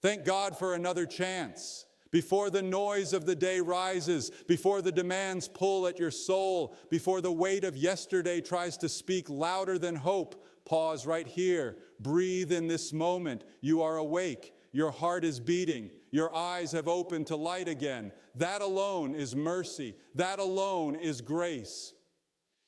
Thank God for another chance. Before the noise of the day rises, before the demands pull at your soul, before the weight of yesterday tries to speak louder than hope, pause right here. Breathe in this moment. You are awake. Your heart is beating. Your eyes have opened to light again. That alone is mercy. That alone is grace.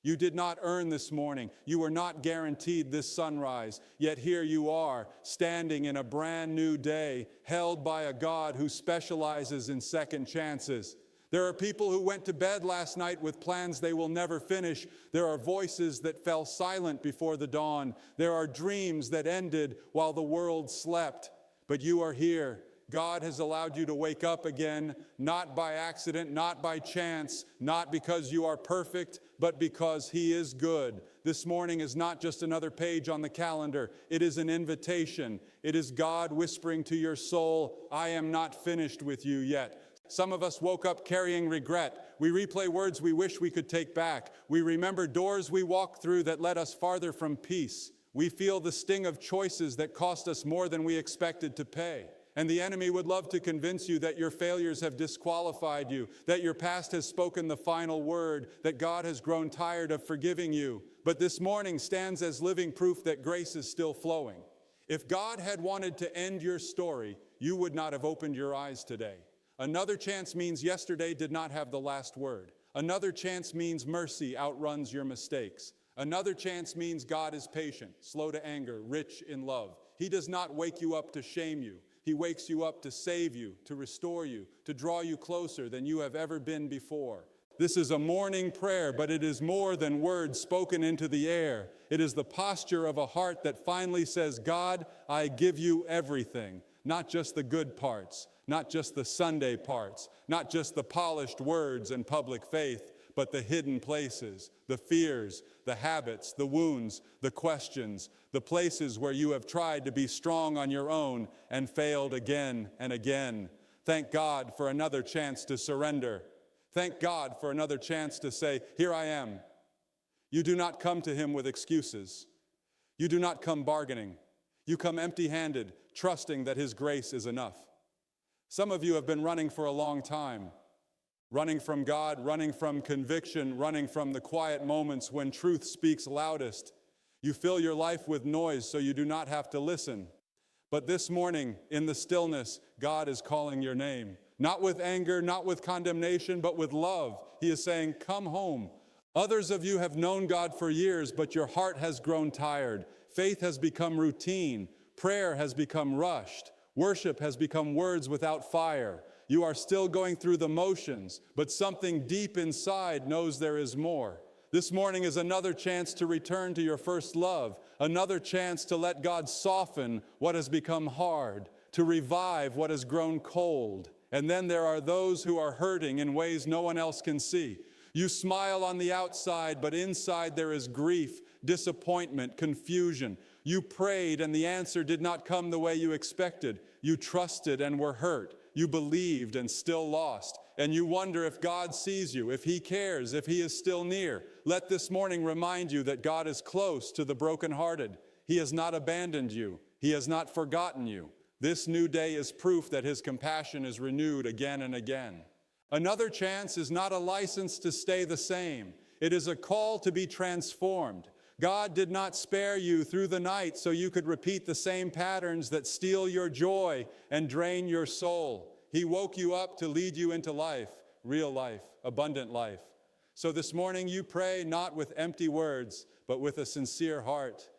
You did not earn this morning. You were not guaranteed this sunrise. Yet here you are, standing in a brand new day, held by a God who specializes in second chances. There are people who went to bed last night with plans they will never finish. There are voices that fell silent before the dawn. There are dreams that ended while the world slept. But you are here. God has allowed you to wake up again, not by accident, not by chance, not because you are perfect, but because He is good. This morning is not just another page on the calendar. It is an invitation. It is God whispering to your soul, I am not finished with you yet. Some of us woke up carrying regret. We replay words we wish we could take back. We remember doors we walked through that led us farther from peace. We feel the sting of choices that cost us more than we expected to pay. And the enemy would love to convince you that your failures have disqualified you, that your past has spoken the final word, that God has grown tired of forgiving you. But this morning stands as living proof that grace is still flowing. If God had wanted to end your story, you would not have opened your eyes today. Another chance means yesterday did not have the last word. Another chance means mercy outruns your mistakes. Another chance means God is patient, slow to anger, rich in love. He does not wake you up to shame you. He wakes you up to save you, to restore you, to draw you closer than you have ever been before. This is a morning prayer, but it is more than words spoken into the air. It is the posture of a heart that finally says, God, I give you everything, not just the good parts, not just the Sunday parts, not just the polished words and public faith, but the hidden places, the fears, the habits, the wounds, the questions, the places where you have tried to be strong on your own and failed again and again. Thank God for another chance to surrender. Thank God for another chance to say, here I am. You do not come to Him with excuses. You do not come bargaining. You come empty-handed, trusting that His grace is enough. Some of you have been running for a long time. Running from God, running from conviction, running from the quiet moments when truth speaks loudest. You fill your life with noise so you do not have to listen. But this morning, in the stillness, God is calling your name. Not with anger, not with condemnation, but with love. He is saying, come home. Others of you have known God for years, but your heart has grown tired. Faith has become routine. Prayer has become rushed. Worship has become words without fire. You are still going through the motions, but something deep inside knows there is more. This morning is another chance to return to your first love, another chance to let God soften what has become hard, to revive what has grown cold. And then there are those who are hurting in ways no one else can see. You smile on the outside, but inside there is grief, disappointment, confusion. You prayed and the answer did not come the way you expected. You trusted and were hurt. You believed and still lost. And you wonder if God sees you, if He cares, if He is still near. Let this morning remind you that God is close to the brokenhearted. He has not abandoned you. He has not forgotten you. This new day is proof that His compassion is renewed again and again. Another chance is not a license to stay the same. It is a call to be transformed. God did not spare you through the night so you could repeat the same patterns that steal your joy and drain your soul. He woke you up to lead you into life, real life, abundant life. So this morning you pray not with empty words, but with a sincere heart.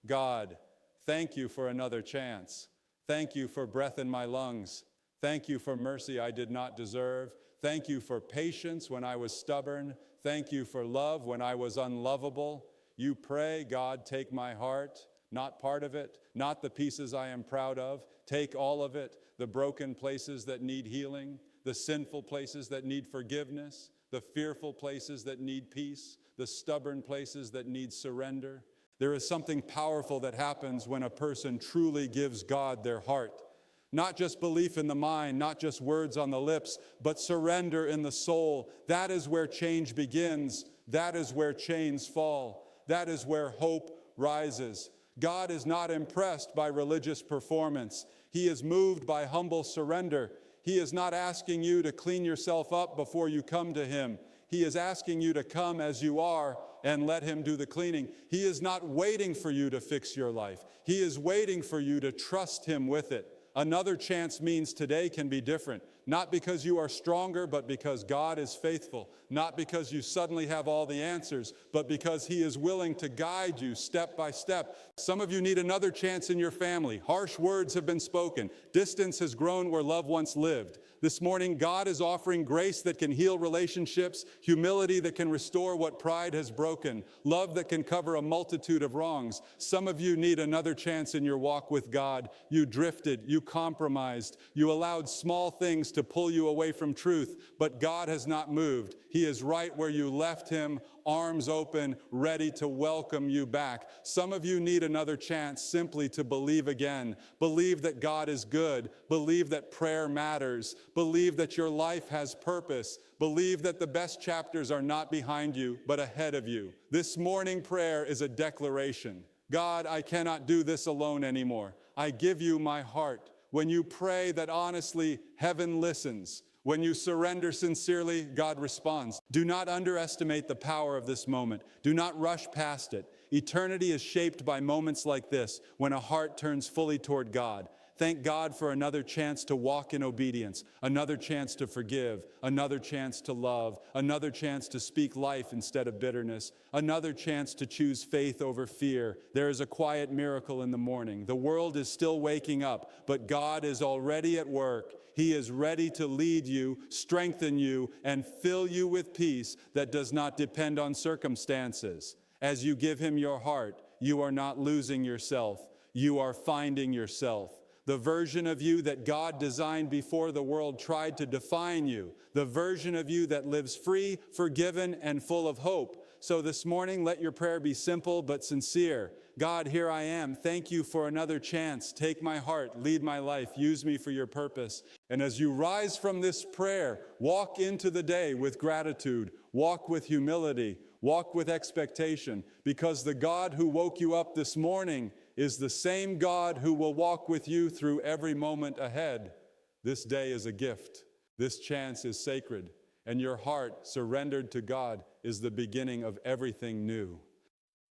God, thank you for another chance. Thank you for breath in my lungs. Thank you for mercy I did not deserve. Thank you for patience when I was stubborn. Thank you for love when I was unlovable. You pray, God, take my heart, not part of it, not the pieces I am proud of. Take all of it, the broken places that need healing, the sinful places that need forgiveness, the fearful places that need peace, the stubborn places that need surrender. There is something powerful that happens when a person truly gives God their heart. Not just belief in the mind, not just words on the lips, but surrender in the soul. That is where change begins. That is where chains fall. That is where hope rises. God is not impressed by religious performance. He is moved by humble surrender. He is not asking you to clean yourself up before you come to him. He is asking you to come as you are and let him do the cleaning. He is not waiting for you to fix your life. He is waiting for you to trust him with it. Another chance means today can be different. Not because you are stronger, but because God is faithful. Not because you suddenly have all the answers, but because he is willing to guide you step by step. Some of you need another chance in your family. Harsh words have been spoken. Distance has grown where love once lived. This morning, God is offering grace that can heal relationships, humility that can restore what pride has broken, love that can cover a multitude of wrongs. Some of you need another chance in your walk with God. You drifted, you compromised, you allowed small things to pull you away from truth, but God has not moved. He is right where you left him, arms open, ready to welcome you back. Some of you need another chance simply to believe again. Believe that God is good. Believe that prayer matters. Believe that your life has purpose. Believe that the best chapters are not behind you, but ahead of you. This morning prayer is a declaration. God, I cannot do this alone anymore. I give you my heart. When you pray that honestly, heaven listens. When you surrender sincerely, God responds. Do not underestimate the power of this moment. Do not rush past it. Eternity is shaped by moments like this, when a heart turns fully toward God. Thank God for another chance to walk in obedience, another chance to forgive, another chance to love, another chance to speak life instead of bitterness, another chance to choose faith over fear. There is a quiet miracle in the morning. The world is still waking up, but God is already at work. He is ready to lead you, strengthen you, and fill you with peace that does not depend on circumstances. As you give him your heart, you are not losing yourself. You are finding yourself. The version of you that God designed before the world tried to define you. The version of you that lives free, forgiven, and full of hope. So this morning, let your prayer be simple but sincere. God, here I am. Thank you for another chance. Take my heart, lead my life, use me for your purpose. And as you rise from this prayer, walk into the day with gratitude, walk with humility, walk with expectation, because the God who woke you up this morning is the same God who will walk with you through every moment ahead. This day is a gift. This chance is sacred. And your heart surrendered to God is the beginning of everything new.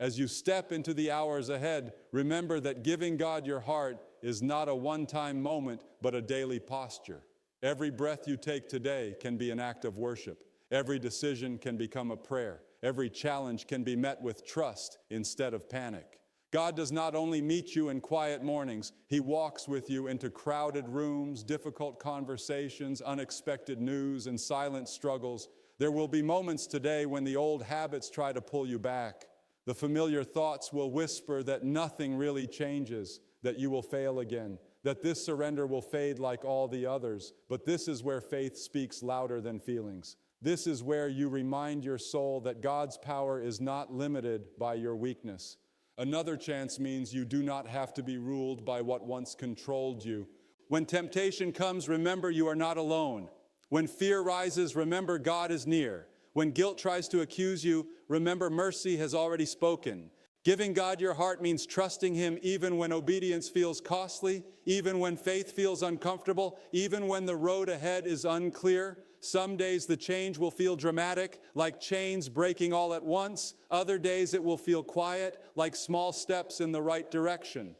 As you step into the hours ahead, remember that giving God your heart is not a one-time moment, but a daily posture. Every breath you take today can be an act of worship. Every decision can become a prayer. Every challenge can be met with trust instead of panic. God does not only meet you in quiet mornings, he walks with you into crowded rooms, difficult conversations, unexpected news, and silent struggles. There will be moments today when the old habits try to pull you back. The familiar thoughts will whisper that nothing really changes, that you will fail again, that this surrender will fade like all the others. But this is where faith speaks louder than feelings. This is where you remind your soul that God's power is not limited by your weakness. Another chance means you do not have to be ruled by what once controlled you. When temptation comes, remember you are not alone. When fear rises, remember God is near. When guilt tries to accuse you, remember mercy has already spoken. Giving God your heart means trusting him even when obedience feels costly, even when faith feels uncomfortable, even when the road ahead is unclear. Some days the change will feel dramatic, like chains breaking all at once. Other days it will feel quiet, like small steps in the right direction.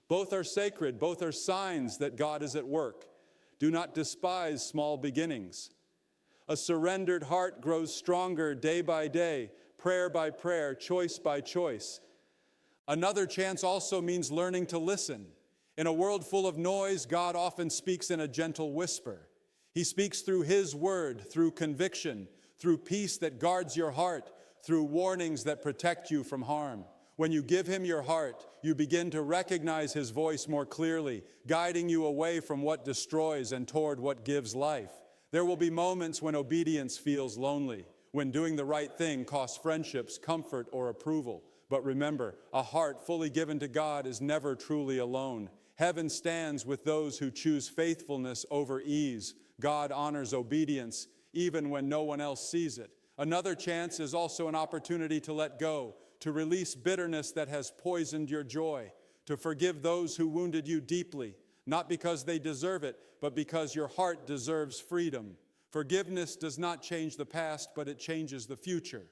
Both are sacred. Both are signs that God is at work. Do not despise small beginnings. A surrendered heart grows stronger day by day, prayer by prayer, choice by choice. Another chance also means learning to listen. In a world full of noise, God often speaks in a gentle whisper. He speaks through his word, through conviction, through peace that guards your heart, through warnings that protect you from harm. When you give him your heart, you begin to recognize his voice more clearly, guiding you away from what destroys and toward what gives life. There will be moments when obedience feels lonely, when doing the right thing costs friendships, comfort, or approval. But remember, a heart fully given to God is never truly alone. Heaven stands with those who choose faithfulness over ease. God honors obedience even when no one else sees it. Another chance is also an opportunity to let go, to release bitterness that has poisoned your joy, to forgive those who wounded you deeply. not because they deserve it, but because your heart deserves freedom. Forgiveness does not change the past, but it changes the future.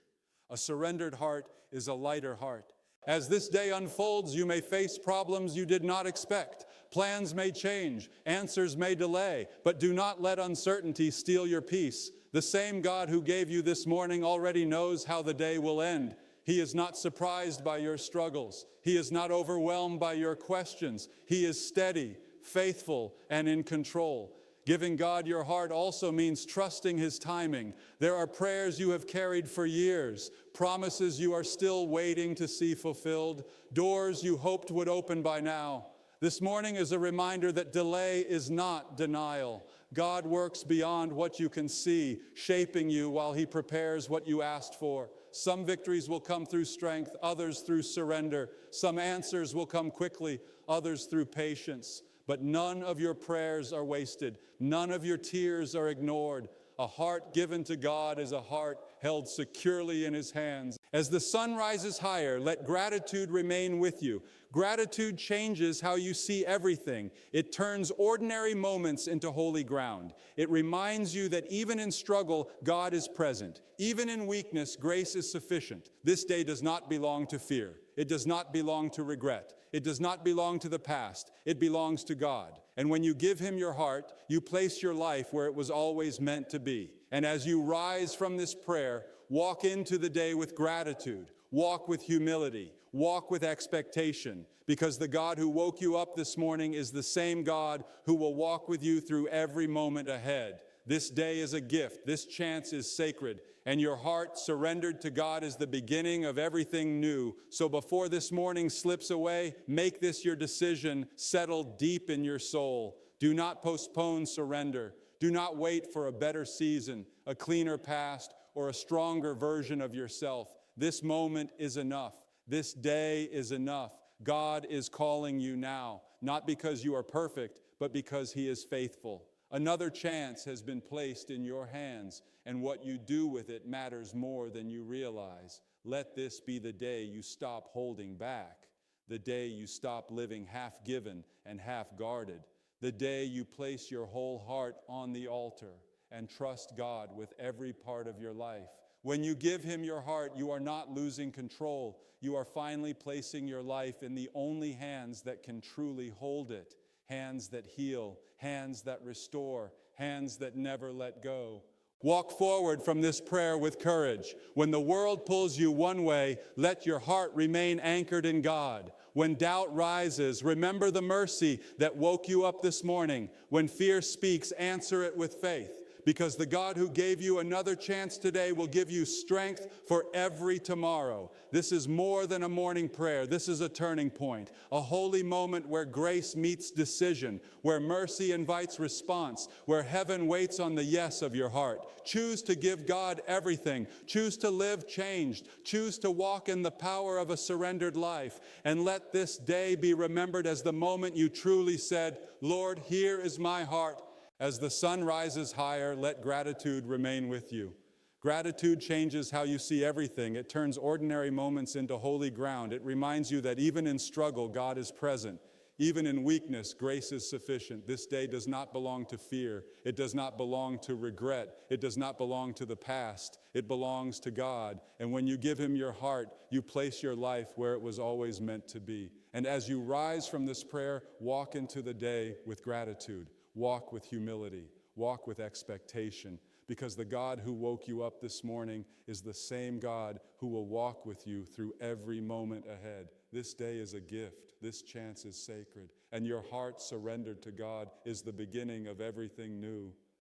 A surrendered heart is a lighter heart. As this day unfolds, you may face problems you did not expect. Plans may change, answers may delay, but do not let uncertainty steal your peace. The same God who gave you this morning already knows how the day will end. He is not surprised by your struggles. He is not overwhelmed by your questions. He is steady, faithful, and in control. Giving God your heart also means trusting His timing. There are prayers you have carried for years, promises you are still waiting to see fulfilled, doors you hoped would open by now. This morning is a reminder that delay is not denial. God works beyond what you can see, shaping you while He prepares what you asked for. Some victories will come through strength, others through surrender. Some answers will come quickly, others through patience. But none of your prayers are wasted. None of your tears are ignored. A heart given to God is a heart held securely in His hands. As the sun rises higher, let gratitude remain with you. Gratitude changes how you see everything. It turns ordinary moments into holy ground. It reminds you that even in struggle, God is present. Even in weakness, grace is sufficient. This day does not belong to fear. It does not belong to regret. It does not belong to the past. It belongs to God. And when you give Him your heart, you place your life where it was always meant to be. And as you rise from this prayer, walk into the day with gratitude. Walk with humility. Walk with expectation. Because the God who woke you up this morning is the same God who will walk with you through every moment ahead. This day is a gift. This chance is sacred. And your heart surrendered to God is the beginning of everything new. So before this morning slips away, make this your decision settled deep in your soul. Do not postpone surrender. Do not wait for a better season, a cleaner past, or a stronger version of yourself. This moment is enough. This day is enough. God is calling you now, not because you are perfect, but because He is faithful. Another chance has been placed in your hands, and what you do with it matters more than you realize. Let this be the day you stop holding back, the day you stop living half-given and half-guarded, the day you place your whole heart on the altar and trust God with every part of your life. When you give Him your heart, you are not losing control. You are finally placing your life in the only hands that can truly hold it. Hands that heal, hands that restore, hands that never let go. Walk forward from this prayer with courage. When the world pulls you one way, let your heart remain anchored in God. When doubt rises, remember the mercy that woke you up this morning. When fear speaks, answer it with faith. Because the God who gave you another chance today will give you strength for every tomorrow. This is more than a morning prayer. This is a turning point, a holy moment where grace meets decision, where mercy invites response, where heaven waits on the yes of your heart. Choose to give God everything. Choose to live changed. Choose to walk in the power of a surrendered life. And let this day be remembered as the moment you truly said, Lord, here is my heart. As the sun rises higher, let gratitude remain with you. Gratitude changes how you see everything. It turns ordinary moments into holy ground. It reminds you that even in struggle, God is present. Even in weakness, grace is sufficient. This day does not belong to fear. It does not belong to regret. It does not belong to the past. It belongs to God. And when you give Him your heart, you place your life where it was always meant to be. And as you rise from this prayer, walk into the day with gratitude. Walk with humility, walk with expectation, because the God who woke you up this morning is the same God who will walk with you through every moment ahead. This day is a gift. This chance is sacred. And your heart surrendered to God is the beginning of everything new.